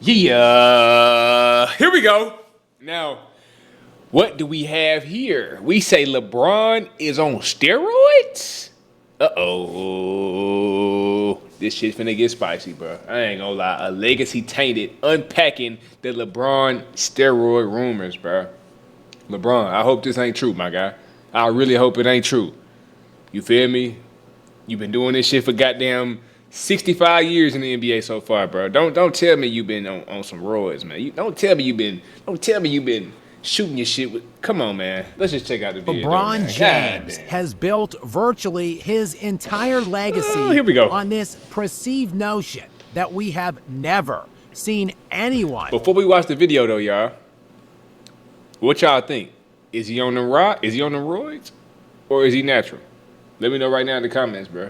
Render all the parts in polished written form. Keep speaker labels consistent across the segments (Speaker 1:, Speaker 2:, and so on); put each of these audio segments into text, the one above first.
Speaker 1: Yeah, here we go. Now, what do we have here? We say LeBron is on steroids? Uh-oh. This shit finna get spicy, bro. I ain't gonna lie. A legacy tainted, unpacking the LeBron steroid rumors, bro. LeBron, I hope this ain't true, my guy. I really hope it ain't true. You feel me? You've been doing this shit for goddamn 65 years in the NBA so far, bro. Don't tell me you've been on some roids, man. Don't tell me you've been shooting your shit with. Come on, man. Let's just check out the video.
Speaker 2: LeBron James has built virtually his entire legacy
Speaker 1: here we go.
Speaker 2: on this perceived notion that we have never seen anyone.
Speaker 1: Before we watch the video, though, y'all, what y'all think? Is he on the roids, or is he natural? Let me know right now in the comments, bro.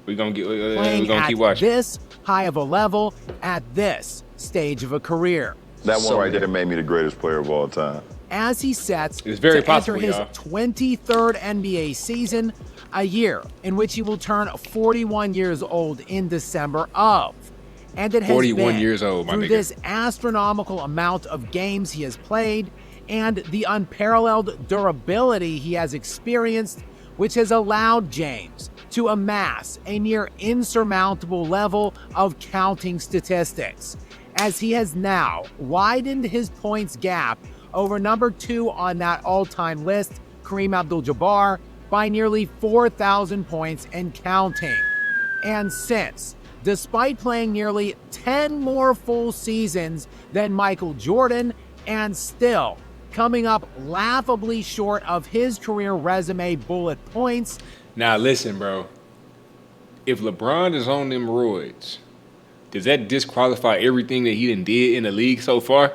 Speaker 1: We're gonna keep watching.
Speaker 2: This high of a level at this stage of a career.
Speaker 3: That one right there made me the greatest player of all time.
Speaker 2: As he sets
Speaker 1: it's very
Speaker 2: to
Speaker 1: possible,
Speaker 2: enter his 23rd NBA season, a year in which he will turn 41 years old in December of. And it has
Speaker 1: 41
Speaker 2: been
Speaker 1: years old, my
Speaker 2: through
Speaker 1: nigga.
Speaker 2: this astronomical amount of games he has played and the unparalleled durability he has experienced, which has allowed James to amass a near insurmountable level of counting statistics, as he has now widened his points gap over number 2 on that all-time list, Kareem Abdul-Jabbar, by nearly 4,000 points and counting. And since, despite playing nearly 10 more full seasons than Michael Jordan and still coming up laughably short of his career resume bullet points.
Speaker 1: Now listen, bro. If LeBron is on them roids, does that disqualify everything that he done did in the league so far?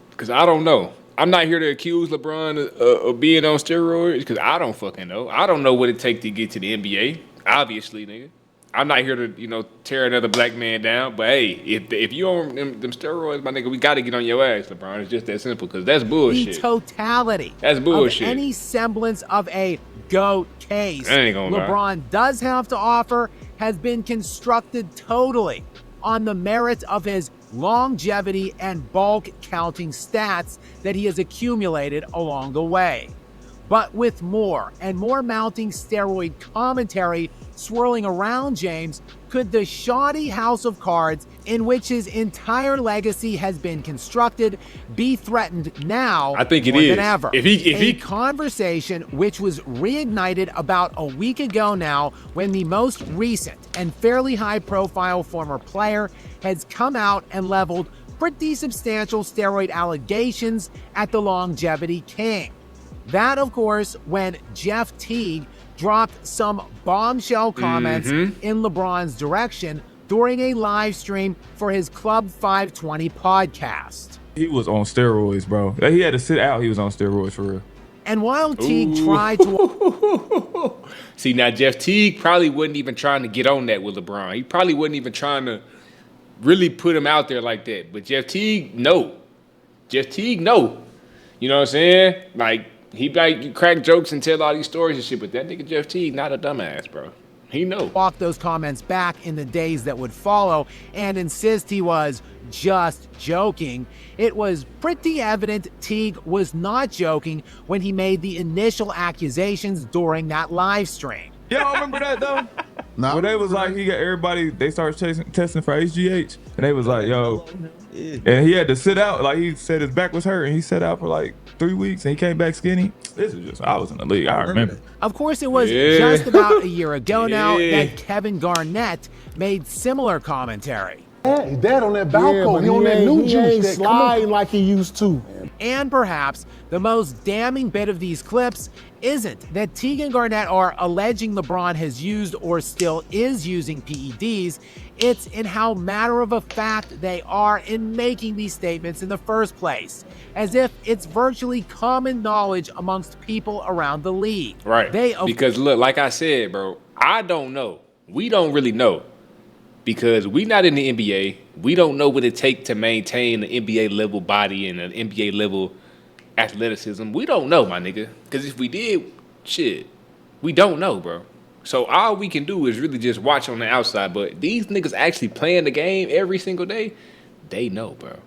Speaker 1: Because I don't know. I'm not here to accuse LeBron of being on steroids because I don't fucking know. I don't know what it takes to get to the NBA. Obviously, nigga. I'm not here to, tear another black man down. But hey, if you on them steroids, my nigga, we got to get on your ass, LeBron. It's just that simple because that's bullshit.
Speaker 2: The totality
Speaker 1: that's bullshit.
Speaker 2: Of any semblance of a GOAT case
Speaker 1: LeBron
Speaker 2: does have to offer has been constructed totally on the merit of his longevity and bulk counting stats that he has accumulated along the way. But with more and more mounting steroid commentary swirling around James, could the shoddy house of cards in which his entire legacy has been constructed be threatened now
Speaker 1: I think it
Speaker 2: more
Speaker 1: is.
Speaker 2: than ever?
Speaker 1: A
Speaker 2: conversation which was reignited about a week ago now when the most recent and fairly high-profile former player has come out and leveled pretty substantial steroid allegations at the longevity king. That, of course, when Jeff Teague dropped some bombshell comments in LeBron's direction during a live stream for his Club 520 podcast.
Speaker 4: He was on steroids, bro. He had to sit out. He was on steroids for real.
Speaker 2: And while Teague tried to...
Speaker 1: See, now Jeff Teague probably wasn't even trying to get on that with LeBron. He probably wasn't even trying to really put him out there like that. But Jeff Teague, no. Jeff Teague, no. You know what I'm saying? Like, he like crack jokes and tell all these stories and shit, but that nigga Jeff Teague not a dumbass, bro. He know.
Speaker 2: Walk those comments back in the days that would follow and insist he was just joking. It was pretty evident Teague was not joking when he made the initial accusations during that live stream.
Speaker 4: Y'all remember that though?
Speaker 5: No.
Speaker 4: Well, they was like, he got everybody, they started testing for HGH, and they was like, yo, and he had to sit out, like he said his back was hurt, and he sat out for like 3 weeks, and he came back skinny. This is just, I was in the league, I remember.
Speaker 2: Of course, it was just about a year ago now that Kevin Garnett made similar commentary.
Speaker 5: He's dead on that Balco. He on that new juice that slide like he used to.
Speaker 2: And perhaps the most damning bit of these clips isn't that Teague and Garnett are alleging LeBron has used or still is using PEDs. It's in how matter of a fact they are in making these statements in the first place, as if it's virtually common knowledge amongst people around the league.
Speaker 1: Right. Because look, like I said, bro, I don't know. We don't really know. Because we not in the NBA. We don't know what it takes to maintain an NBA level body and an NBA level athleticism. We don't know, my nigga. Because if we did, shit, we don't know, bro. So all we can do is really just watch on the outside. But these niggas actually playing the game every single day. They know, bro.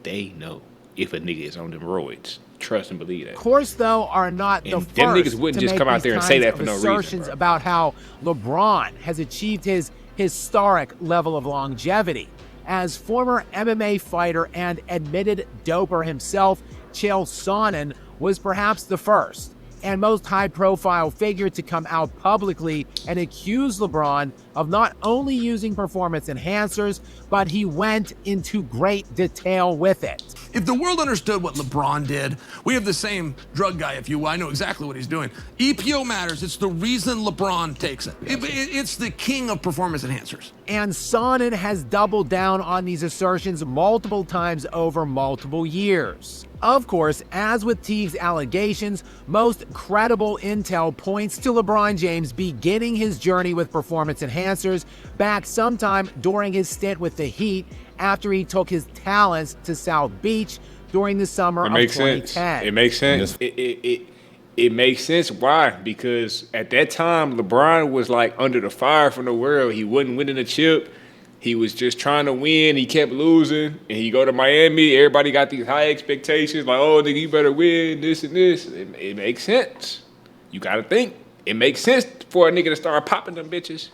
Speaker 1: They know if a nigga is on them roids. Trust and believe that.
Speaker 2: Of course, though, are not the first
Speaker 1: them niggas wouldn't
Speaker 2: to
Speaker 1: just
Speaker 2: make
Speaker 1: come out
Speaker 2: these
Speaker 1: there and say
Speaker 2: kinds
Speaker 1: that for
Speaker 2: of
Speaker 1: no reason,
Speaker 2: assertions
Speaker 1: bro.
Speaker 2: about how LeBron has achieved his historic level of longevity. As former MMA fighter and admitted doper himself, Chael Sonnen was perhaps the first and most high-profile figure to come out publicly and accuse LeBron of not only using performance enhancers, but he went into great detail with it.
Speaker 6: If the world understood what LeBron did, we have the same drug guy, if you will. I know exactly what he's doing. EPO matters. It's the reason LeBron takes it. It's the king of performance enhancers.
Speaker 2: And Sonnen has doubled down on these assertions multiple times over multiple years. Of course, as with Teague's allegations, most credible intel points to LeBron James beginning his journey with performance enhancers back sometime during his stint with the Heat after he took his talents to South Beach during the summer of 2010.
Speaker 1: It makes sense. It makes sense. Why? Because at that time, LeBron was like under the fire from the world. He wasn't winning a chip. He was just trying to win. He kept losing. And he go to Miami. Everybody got these high expectations. Like, oh, nigga, you better win this and this. It makes sense. You got to think. It makes sense for a nigga to start popping them bitches.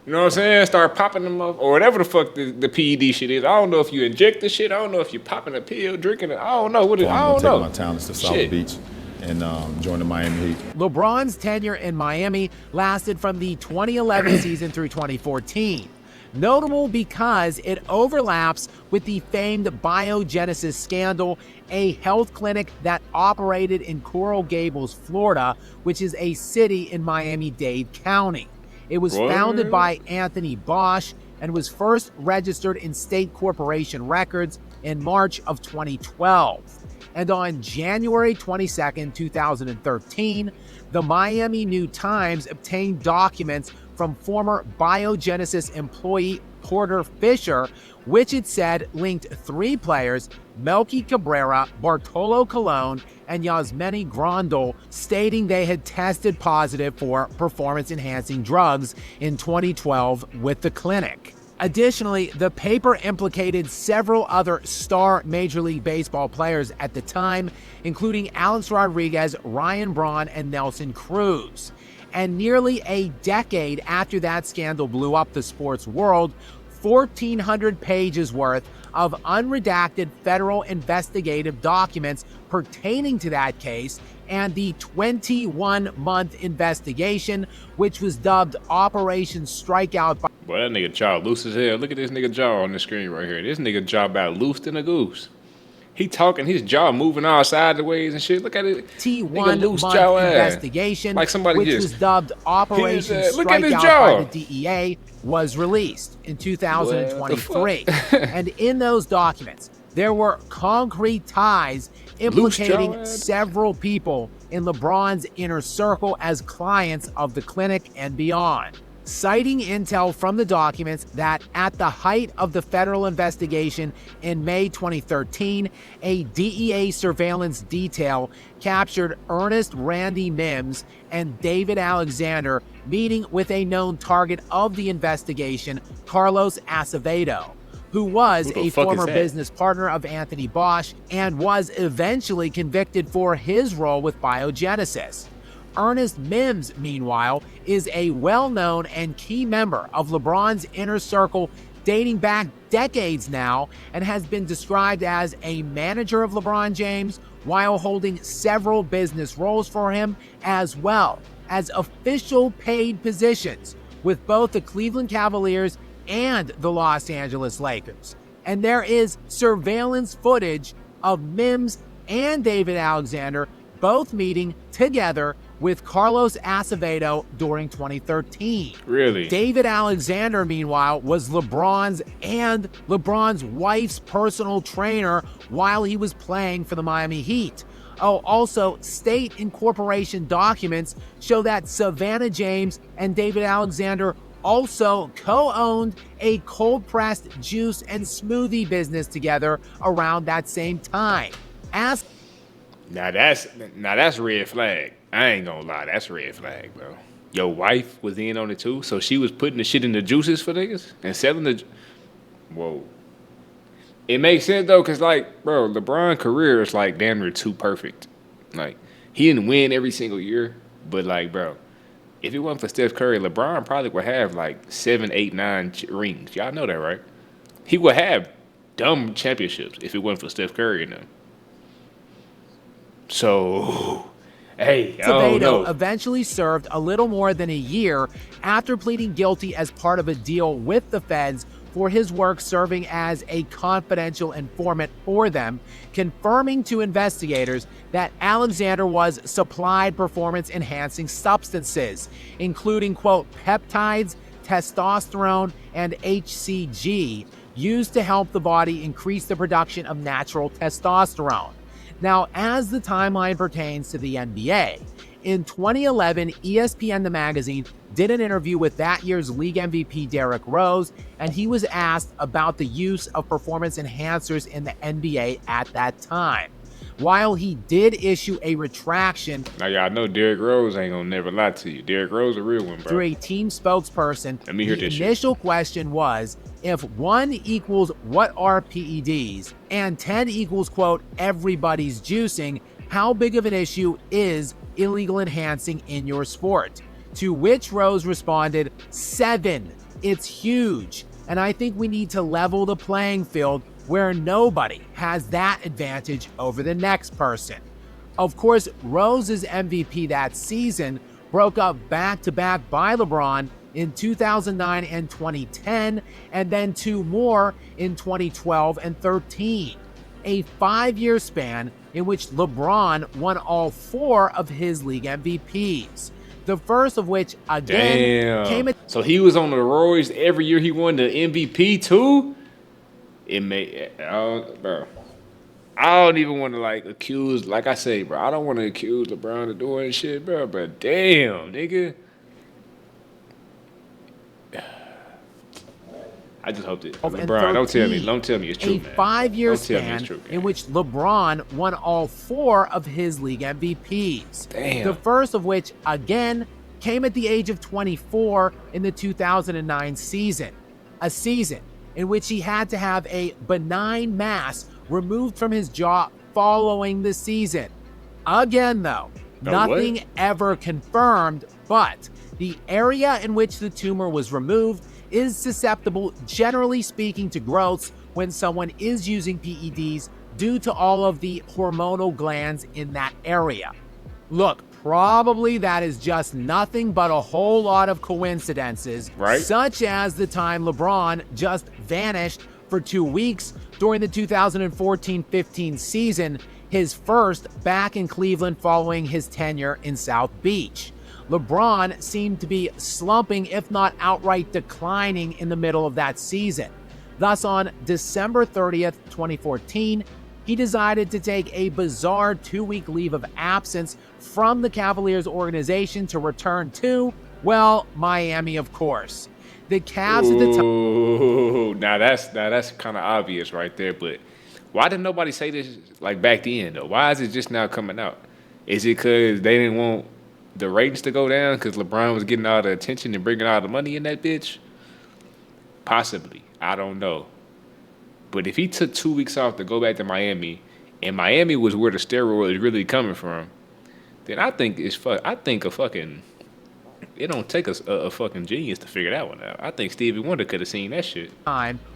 Speaker 1: You know what I'm saying? Start popping them up. Or whatever the fuck the PED shit is. I don't know if you inject the shit. I don't know if you're popping a pill, drinking it. I don't know. I don't know.
Speaker 3: Take my talents to South Beach and join the Miami Heat.
Speaker 2: LeBron's tenure in Miami lasted from the 2011 season through 2014. Notable because it overlaps with the famed Biogenesis scandal, a health clinic that operated in Coral Gables, Florida, which is a city in Miami-Dade County. It was founded by Anthony Bosch and was first registered in state corporation records in March of 2012. And on January 22, 2013, the Miami New Times obtained documents from former Biogenesis employee Porter Fisher, which it said linked 3 players, Melky Cabrera, Bartolo Colon, and Yasmani Grandal, stating they had tested positive for performance-enhancing drugs in 2012 with the clinic. Additionally, the paper implicated several other star Major League Baseball players at the time, including Alex Rodriguez, Ryan Braun, and Nelson Cruz. And nearly a decade after that scandal blew up the sports world, 1,400 pages worth of unredacted federal investigative documents pertaining to that case and the 21-month investigation, which was dubbed Operation Strikeout.
Speaker 1: Boy, that nigga jaw loose as hell. Look at this nigga jaw on the screen right here. This nigga jaw about loose than a goose. He talking, his jaw moving all sideways and shit. Look at it.
Speaker 2: T1-month investigation,
Speaker 1: like somebody
Speaker 2: which
Speaker 1: just,
Speaker 2: was dubbed Operation Strikeout by the DEA, was released in 2023. And in those documents, there were concrete ties implicating several people in LeBron's inner circle as clients of the clinic and beyond. Citing intel from the documents that at the height of the federal investigation in May 2013, a DEA surveillance detail captured Ernest Randy Mims and David Alexander meeting with a known target of the investigation, Carlos Acevedo, who was a former business partner of Anthony Bosch and was eventually convicted for his role with Biogenesis. Ernest Mims, meanwhile, is a well-known and key member of LeBron's inner circle dating back decades now and has been described as a manager of LeBron James while holding several business roles for him, as well as official paid positions with both the Cleveland Cavaliers and the Los Angeles Lakers. And there is surveillance footage of Mims and David Alexander both meeting together with Carlos Acevedo during 2013.
Speaker 1: Really?
Speaker 2: David Alexander, meanwhile, was LeBron's and LeBron's wife's personal trainer while he was playing for the Miami Heat. Oh, also, state incorporation documents show that Savannah James and David Alexander also co-owned a cold-pressed juice and smoothie business together around that same time.
Speaker 1: Now that's red flag. I ain't gonna lie, that's a red flag, bro. Your wife was in on it too, so she was putting the shit in the juices for niggas and selling the. Whoa. It makes sense though, cause like, bro, LeBron's career is like damn near too perfect. Like, he didn't win every single year, but like, bro, if it wasn't for Steph Curry, LeBron probably would have like 7, 8, 9 rings. Y'all know that, right? He would have dumb championships if it wasn't for Steph Curry and them. So, hey, I don't know.
Speaker 2: Acevedo eventually served a little more than a year after pleading guilty as part of a deal with the feds for his work serving as a confidential informant for them, confirming to investigators that Alexander was supplied performance-enhancing substances, including, quote, peptides, testosterone, and HCG, used to help the body increase the production of natural testosterone. Now, as the timeline pertains to the NBA, in 2011, ESPN the magazine did an interview with that year's league MVP Derrick Rose, and he was asked about the use of performance enhancers in the NBA at that time. While he did issue a retraction,
Speaker 1: Now y'all know Derrick Rose ain't gonna never lie to you. Derrick Rose a real one, bro.
Speaker 2: through a team spokesperson,
Speaker 1: Let me hear
Speaker 2: the
Speaker 1: this shit.
Speaker 2: initial question was, if 1 equals what are PEDs and 10 equals, quote, everybody's juicing, how big of an issue is illegal enhancing in your sport? To which Rose responded, 7. It's huge. And I think we need to level the playing field where nobody has that advantage over the next person. Of course, Rose's MVP that season broke up back-to-back by LeBron in 2009 and 2010, and then 2 more in 2012 and 13. A 5-year span in which LeBron won all 4 of his league MVPs. The first of which, again, came at...
Speaker 1: So he was on the roids every year he won the MVP too? It may, bro. I don't even want to like accuse, like I say, bro. I don't want to accuse LeBron of doing shit, bro. But damn, nigga. I just hope that LeBron, don't tell me it's true,
Speaker 2: a
Speaker 1: man.
Speaker 2: 5-year
Speaker 1: Don't tell me it's
Speaker 2: span
Speaker 1: true,
Speaker 2: in which LeBron won all 4 of his league MVPs.
Speaker 1: Damn.
Speaker 2: The first of which, again, came at the age of 24 in the 2009 season. A season in which he had to have a benign mass removed from his jaw following the season. Again, though, nothing ever confirmed, but the area in which the tumor was removed is susceptible, generally speaking, to growths when someone is using PEDs due to all of the hormonal glands in that area. Look, probably that is just nothing but a whole lot of coincidences,
Speaker 1: right?
Speaker 2: Such as the time LeBron just vanished for 2 weeks during the 2014-15 season, his first back in Cleveland following his tenure in South Beach. LeBron seemed to be slumping, if not outright declining, in the middle of that season. Thus, on December 30th, 2014, he decided to take a bizarre 2-week leave of absence from the Cavaliers organization to return to, well, Miami, of course. The Cavs at the time...
Speaker 1: Ooh, now that's kind of obvious right there, but why didn't nobody say this like back then, though? Why is it just now coming out? Is it because they didn't want the ratings to go down because LeBron was getting all the attention and bringing all the money in that bitch? Possibly. I don't know. But if he took 2 weeks off to go back to Miami, and Miami was where the steroid is really coming from, then I think it don't take a fucking genius to figure that one out. I think Stevie Wonder could have seen that shit.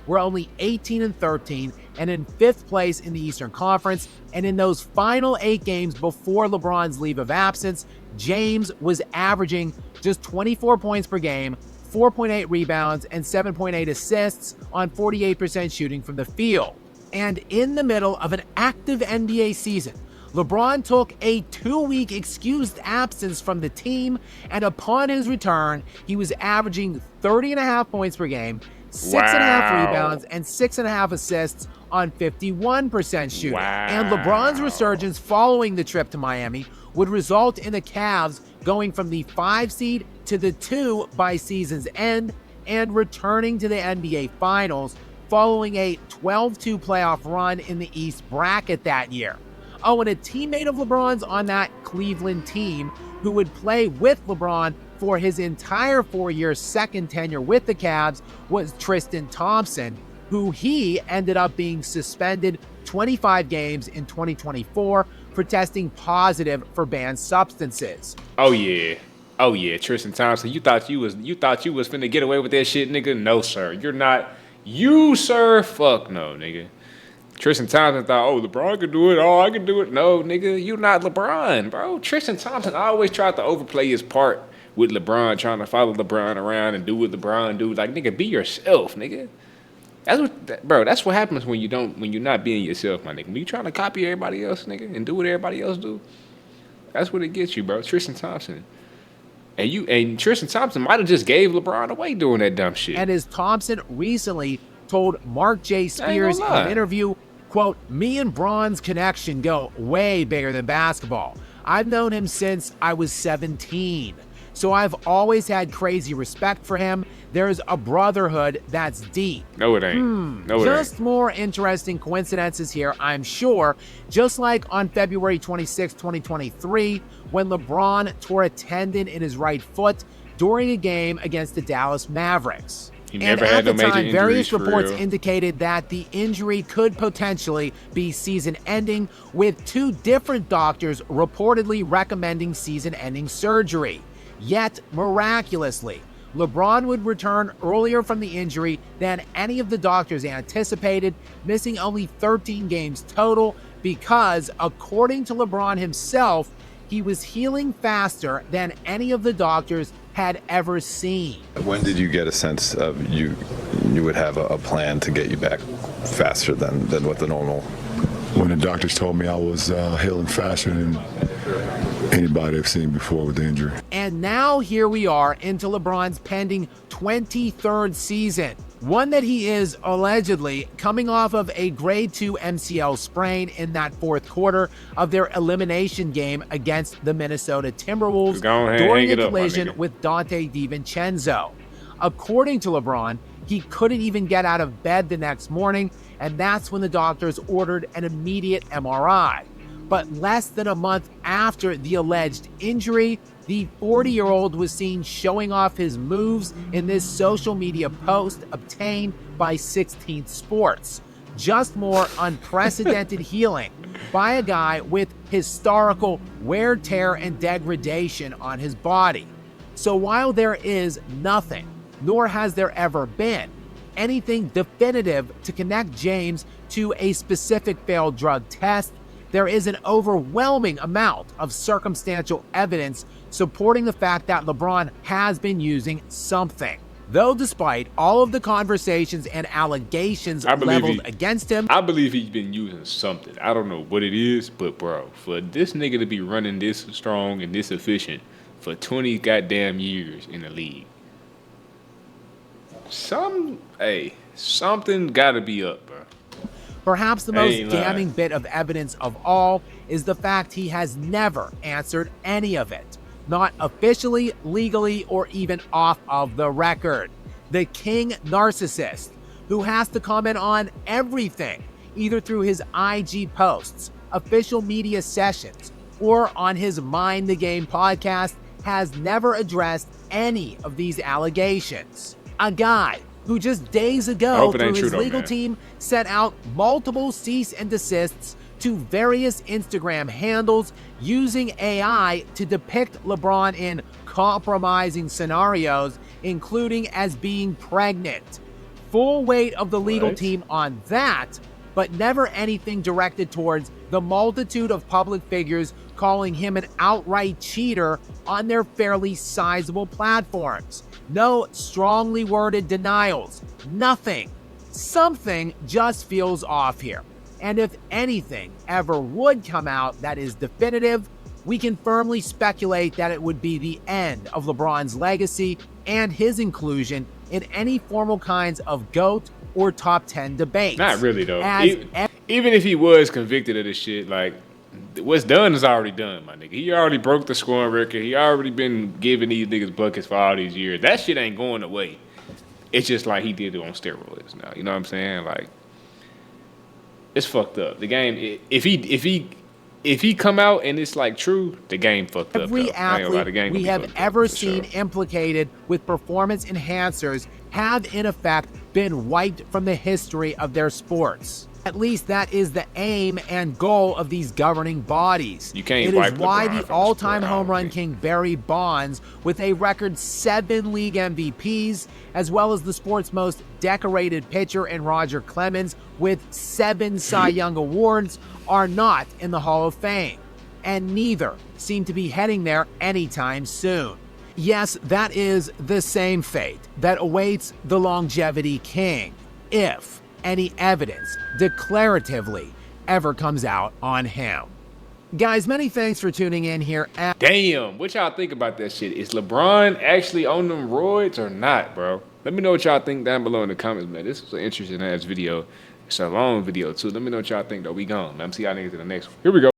Speaker 2: We're only 18-13 and in 5th place in the Eastern Conference. And in those final 8 games before LeBron's leave of absence, James was averaging just 24 points per game, 4.8 rebounds, and 7.8 assists on 48% shooting from the field. And in the middle of an active NBA season, LeBron took a 2-week excused absence from the team, and upon his return, he was averaging 30.5 points per game, 6.5 rebounds, and 6.5 assists on 51% shooting.
Speaker 1: Wow.
Speaker 2: And LeBron's resurgence following the trip to Miami would result in the Cavs going from the 5 seed to the 2 by season's end and returning to the NBA Finals following a 12-2 playoff run in the East bracket that year. Oh, and a teammate of LeBron's on that Cleveland team who would play with LeBron for his entire 4-year second tenure with the Cavs was Tristan Thompson, who he ended up being suspended 25 games in 2024 for testing positive for banned substances.
Speaker 1: Oh yeah, Tristan Thompson. You thought you was finna get away with that shit, nigga? No, sir. You're not. You, sir. Fuck no, nigga. Tristan Thompson thought, oh, LeBron could do it. Oh, I can do it. No, nigga, you not LeBron, bro. Tristan Thompson always tried to overplay his part with LeBron, trying to follow LeBron around and do what LeBron do. Like, nigga, be yourself, nigga. That's what happens when you're not being yourself, my nigga. When you trying to copy everybody else, nigga, and do what everybody else do, that's what it gets you, bro. Tristan Thompson. And Tristan Thompson might have just gave LeBron away doing that dumb shit.
Speaker 2: And as Thompson recently told Mark J. Spears in an interview, quote, "Me and Bron's connection go way bigger than basketball. I've known him since I was 17. So I've always had crazy respect for him. There's a brotherhood that's deep."
Speaker 1: No, it ain't.
Speaker 2: Just more interesting coincidences here, I'm sure. Just like on February 26, 2023, when LeBron tore a tendon in his right foot during a game against the Dallas Mavericks.
Speaker 1: And at the time,
Speaker 2: various reports indicated that the injury could potentially be season-ending, with 2 different doctors reportedly recommending season-ending surgery. Yet, miraculously, LeBron would return earlier from the injury than any of the doctors anticipated, missing only 13 games total because, according to LeBron himself, he was healing faster than any of the doctors had ever seen.
Speaker 7: When did you get a sense of you would have a plan to get you back faster than what the normal?
Speaker 3: When the doctors told me I was healing faster than anybody I've seen before with the injury.
Speaker 2: And now here we are into LeBron's pending 23rd season, one that he is allegedly coming off of a grade 2 MCL sprain in that 4th quarter of their elimination game against the Minnesota Timberwolves during a collision with Dante DiVincenzo. According to LeBron, he couldn't even get out of bed the next morning, and that's when the doctors ordered an immediate MRI. But less than a month after the alleged injury, the 40-year-old was seen showing off his moves in this social media post obtained by 16th Sports. Just more unprecedented healing by a guy with historical wear, tear, and degradation on his body. So while there is nothing, nor has there ever been, anything definitive to connect James to a specific failed drug test, there is an overwhelming amount of circumstantial evidence supporting the fact that LeBron has been using something. Though despite all of the conversations and allegations leveled against him,
Speaker 1: I believe he's been using something. I don't know what it is, but bro, for this nigga to be running this strong and this efficient for 20 goddamn years in the league, something gotta be up, bro.
Speaker 2: Perhaps the most damning bit of evidence of all is the fact he has never answered any of it. Not officially, legally, or even off of the record. The king narcissist, who has to comment on everything, either through his IG posts, official media sessions, or on his Mind the Game podcast, has never addressed any of these allegations. A guy who just days ago, through his legal team, sent out multiple cease and desists to various Instagram handles using AI to depict LeBron in compromising scenarios, including as being pregnant. Full weight of the legal team on that, but never anything directed towards the multitude of public figures calling him an outright cheater on their fairly sizable platforms. No strongly worded denials. Nothing. Something just feels off here. And if anything ever would come out that is definitive, we can firmly speculate that it would be the end of LeBron's legacy and his inclusion in any formal kinds of GOAT or top 10 debates.
Speaker 1: Not really, though. Even if he was convicted of this shit, like, what's done is already done, my nigga. He already broke the scoring record. He already been giving these niggas buckets for all these years. That shit ain't going away. It's just like he did it on steroids now. You know what I'm saying? Like, it's fucked up. The game, if he if he come out and it's like true, the game fucked up.
Speaker 2: Every
Speaker 1: though. I ain't gonna lie, the
Speaker 2: athlete
Speaker 1: game
Speaker 2: we
Speaker 1: gonna be
Speaker 2: have
Speaker 1: fucked up,
Speaker 2: ever
Speaker 1: for
Speaker 2: seen
Speaker 1: sure.
Speaker 2: implicated with performance enhancers have in effect been wiped from the history of their sports. At least that is the aim and goal of these governing bodies.
Speaker 1: You can't
Speaker 2: It
Speaker 1: wipe
Speaker 2: is why
Speaker 1: LeBron from
Speaker 2: the
Speaker 1: the
Speaker 2: all-time
Speaker 1: sport, I
Speaker 2: home
Speaker 1: don't
Speaker 2: run
Speaker 1: think.
Speaker 2: king Barry Bonds, with a record 7 league MVPs, as well as the sport's most decorated pitcher in Roger Clemens with 7 Cy Young awards, are not in the Hall of Fame, and neither seem to be heading there anytime soon. Yes, that is the same fate that awaits the longevity king, if any evidence declaratively ever comes out on him. Guys, many thanks for tuning in here.
Speaker 1: Damn, what y'all think about that shit? Is LeBron actually on them roids or not, bro? Let me know what y'all think down below in the comments, man. This was an interesting ass video. It's a long video too. Let me know what y'all think though. We gone, man. See y'all niggas in the next one. Here we go.